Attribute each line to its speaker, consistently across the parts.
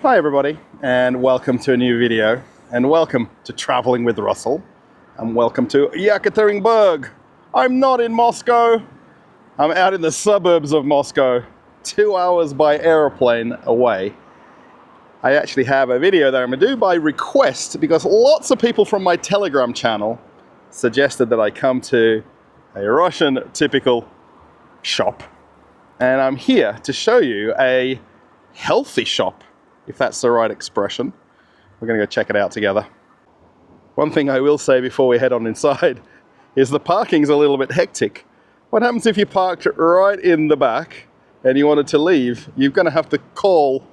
Speaker 1: Hi everybody, and welcome to a new video, and welcome to Traveling with Russell, and welcome to Yekaterinburg. I'm not in Moscow, I'm out in the suburbs of Moscow, 2 hours by aeroplane away. I actually have a video that I'm going to do by request because lots of people from my Telegram channel suggested that I come to a Russian typical shop, and I'm here to show you a healthy shop, if that's the right expression. We're going to go check it out together. One thing I will say before we head on inside is the parking's a little bit hectic. What happens if you parked right in the back and you wanted to leave? You're going to have to call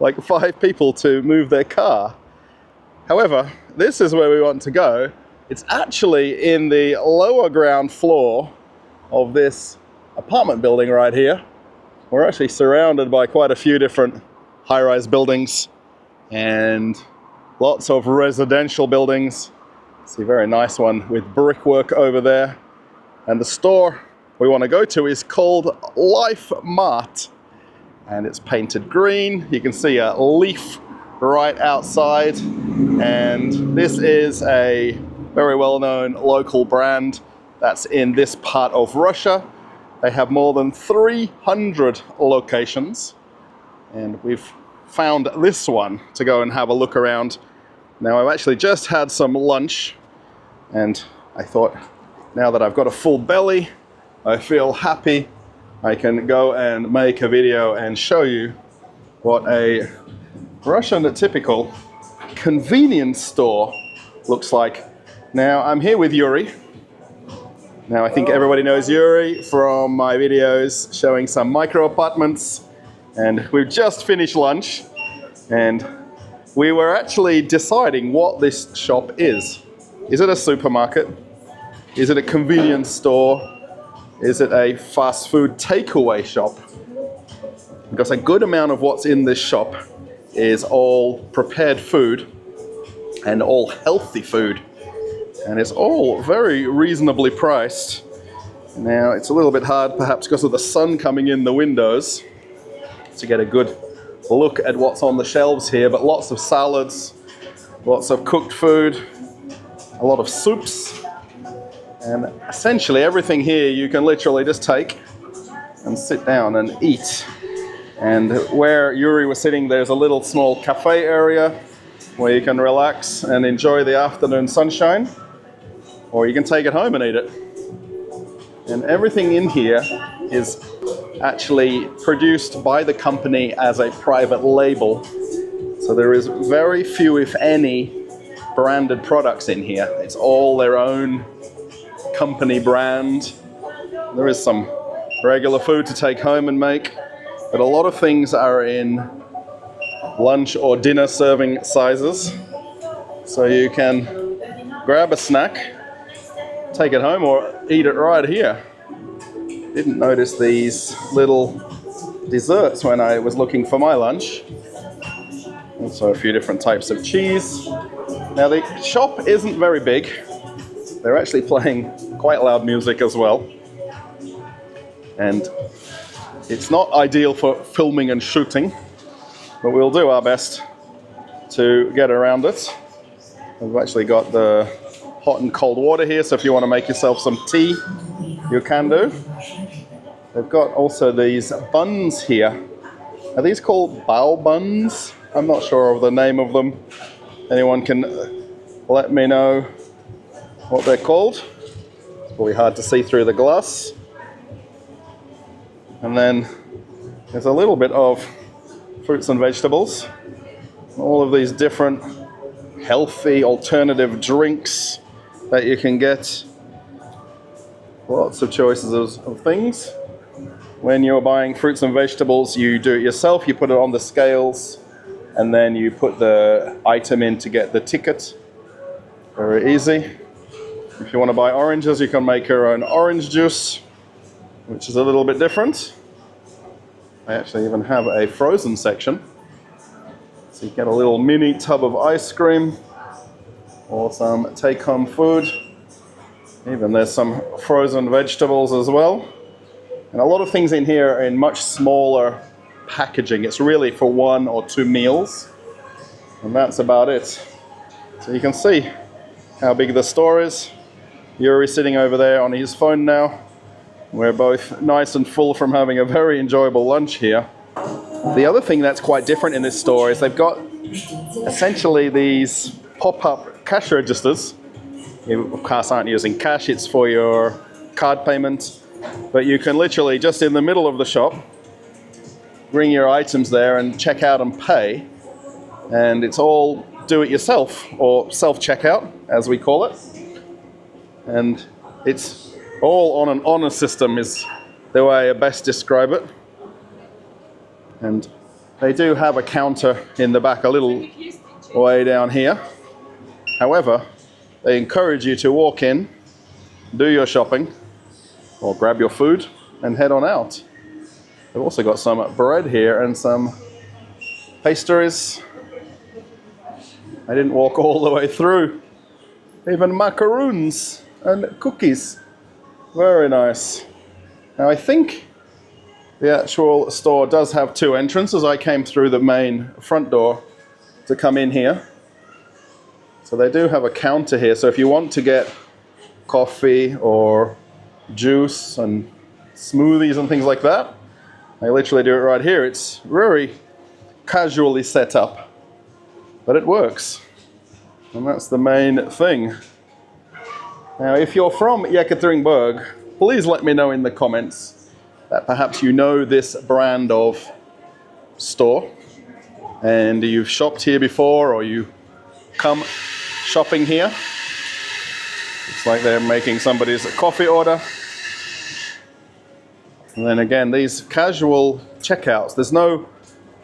Speaker 1: like 5 people to move their car. However, this is where we want to go. It's actually in the lower ground floor of this apartment building right here. We're actually surrounded by quite a few different high-rise buildings and lots of residential buildings. See a very nice one with brickwork over there. And the store we want to go to is called Lifemart, and it's painted green. You can see a leaf right outside, and this is a very well-known local brand that's in this part of Russia. They have more than 300 locations, and we've found this one to go and have a look around. Now, I've actually just had some lunch, and I thought, now that I've got a full belly, I feel happy. I can go and make a video and show you what a Russian typical convenience store looks like. Now, I'm here with Yuri. Now, I think everybody knows Yuri from my videos showing some micro apartments. And we've just finished lunch, and we were actually deciding what this shop is. Is it a supermarket? Is it a convenience store? Is it a fast food takeaway shop? Because a good amount of what's in this shop is all prepared food and all healthy food. And it's all very reasonably priced. Now, it's a little bit hard perhaps because of the sun coming in the windows to get a good look at what's on the shelves here, but lots of salads, lots of cooked food, a lot of soups, and essentially everything here you can literally just take and sit down and eat. And where Yuri was sitting, there's a little small cafe area where you can relax and enjoy the afternoon sunshine, or you can take it home and eat it. And everything in here is actually produced by the company as a private label. So there is very few, if any, branded products in here. It's all their own company brand. There is some regular food to take home and make, but a lot of things are in lunch or dinner serving sizes. So you can grab a snack, take it home, or eat it right here. Didn't notice these little desserts when I was looking for my lunch. Also a few different types of cheese. Now, the shop isn't very big. They're actually playing quite loud music as well. And it's not ideal for filming and shooting, but we'll do our best to get around it. We've actually got the hot and cold water here, so if you want to make yourself some tea, you can do. They've got also these buns here. Are these called bao buns? I'm not sure of the name of them. Anyone can let me know what they're called. It's probably hard to see through the glass. And then there's a little bit of fruits and vegetables. All of these different healthy alternative drinks that you can get. Lots of choices of things. When you're buying fruits and vegetables, you do it yourself. You put it on the scales, and then you put the item in to get the ticket. Very easy. If you want to buy oranges, you can make your own orange juice, which is a little bit different. I actually even have a frozen section. So you get a little mini tub of ice cream or some take-home food. Even there's some frozen vegetables as well. And a lot of things in here are in much smaller packaging. It's really for 1 or 2 meals. And that's about it. So you can see how big the store is. Yuri's sitting over there on his phone now. We're both nice and full from having a very enjoyable lunch here. The other thing that's quite different in this store is they've got essentially these pop-up cash registers. You, of course, aren't using cash, it's for your card payment. But you can literally, just in the middle of the shop, bring your items there and check out and pay. And it's all do-it-yourself, or self-checkout, as we call it. And it's all on an honor system is the way I best describe it. And they do have a counter in the back a little way down here. However, they encourage you to walk in, do your shopping, or grab your food and head on out. They've also got some bread here and some pastries. I didn't walk all the way through. Even macaroons and cookies. Very nice. Now I think the actual store does have two entrances. I came through the main front door to come in here. So they do have a counter here. So if you want to get coffee or juice and smoothies and things like that, they literally do it right here. It's very casually set up, but it works. And that's the main thing. Now, if you're from Yekaterinburg, please let me know in the comments that perhaps you know this brand of store and you've shopped here before or you come shopping here. It's like they're making somebody's coffee order. And then again, these casual checkouts, there's no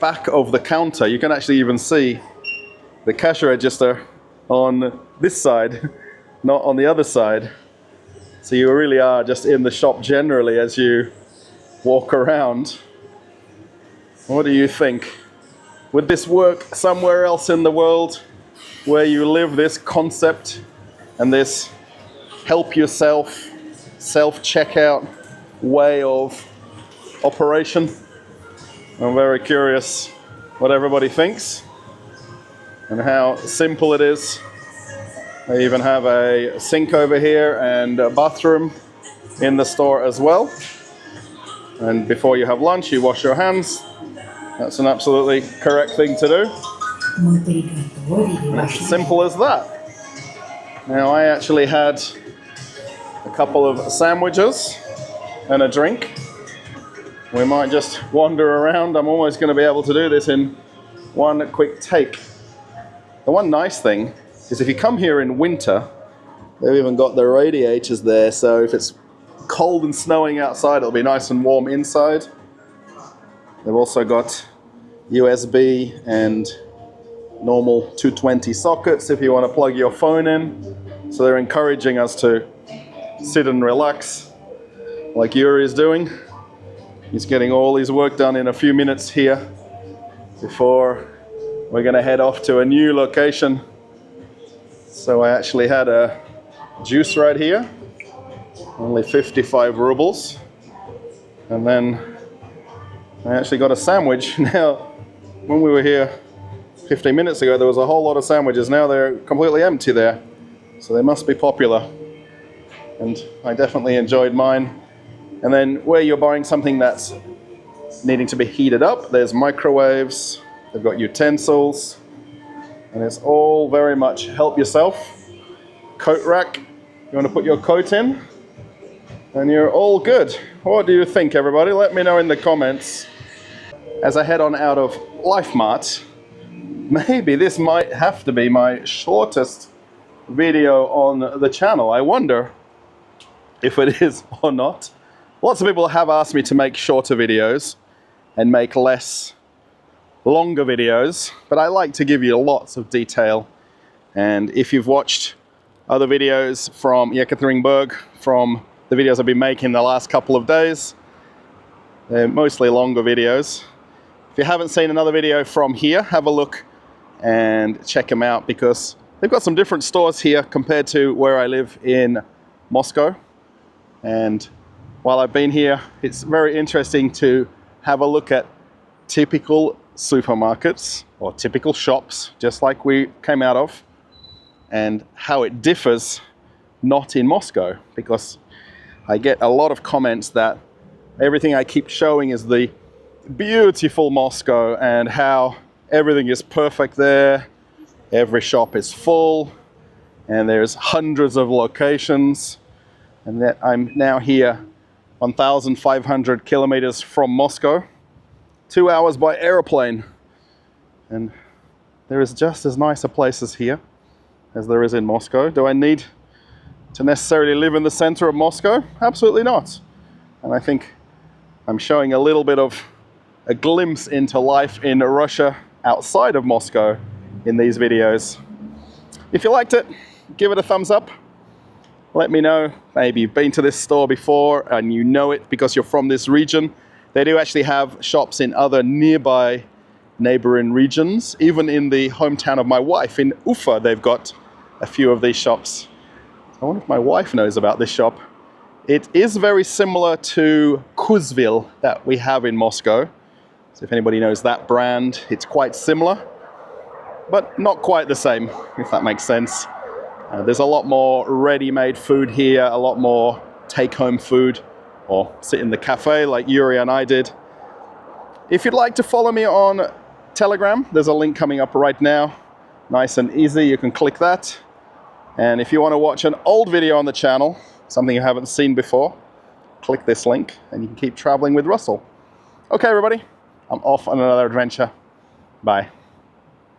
Speaker 1: back of the counter. You can actually even see the cash register on this side, not on the other side. So you really are just in the shop generally as you walk around. What do you think? Would this work somewhere else in the world where you live this concept and this help yourself, self-checkout way of operation? I'm very curious what everybody thinks and how simple it is. They even have a sink over here and a bathroom in the store as well. And before you have lunch, you wash your hands. That's an absolutely correct thing to do. It's as simple as that. Now, I actually had a couple of sandwiches and a drink. We might just wander around. I'm almost going to be able to do this in one quick take. The one nice thing is if you come here in winter, they've even got the radiators there, so if it's cold and snowing outside, it'll be nice and warm inside. They've also got USB and normal 220 sockets if you want to plug your phone in. So they're encouraging us to sit and relax like Yuri is doing. He's getting all his work done in a few minutes here before we're going to head off to a new location. So I actually had a juice right here, only 55 rubles. And then I actually got a sandwich. Now, when we were here 15 minutes ago, there was a whole lot of sandwiches. Now they're completely empty there. So they must be popular. And I definitely enjoyed mine. And then where you're buying something that's needing to be heated up, there's microwaves, they've got utensils, and it's all very much help yourself. Coat rack, you want to put your coat in, and you're all good. What do you think, everybody? Let me know in the comments. As I head on out of Lifemart, maybe this might have to be my shortest video on the channel. I wonder if it is or not. Lots of people have asked me to make shorter videos and make less longer videos, but I like to give you lots of detail. And if you've watched other videos from Yekaterinburg, from the videos I've been making the last couple of days, they're mostly longer videos. If you haven't seen another video from here, have a look and check them out, because they've got some different stores here compared to where I live in Moscow. And while I've been here, it's very interesting to have a look at typical supermarkets or typical shops, just like we came out of, and how it differs not in Moscow, because I get a lot of comments that everything I keep showing is the beautiful Moscow and how everything is perfect there. Every shop is full and there's hundreds of locations, and that I'm now here 1,500 kilometers from Moscow, 2 hours by airplane, and there is just as nice a places here as there is in Moscow. Do I need to necessarily live in the center of Moscow? Absolutely not. And I think I'm showing a little bit of a glimpse into life in Russia outside of Moscow in these videos. If you liked it, give it a thumbs up. Let me know. Maybe you've been to this store before and you know it because you're from this region. They do actually have shops in other nearby neighboring regions. Even in the hometown of my wife in Ufa, they've got a few of these shops. I wonder if my wife knows about this shop. It is very similar to Kuzvil that we have in Moscow. So if anybody knows that brand, it's quite similar, but not quite the same, if that makes sense. There's a lot more ready-made food here, a lot more take-home food, or sit in the cafe like Yuri and I did. If you'd like to follow me on Telegram, there's a link coming up right now. Nice and easy, you can click that. And if you want to watch an old video on the channel, something you haven't seen before, click this link and you can keep traveling with Russell. Okay, everybody, I'm off on another adventure. Bye.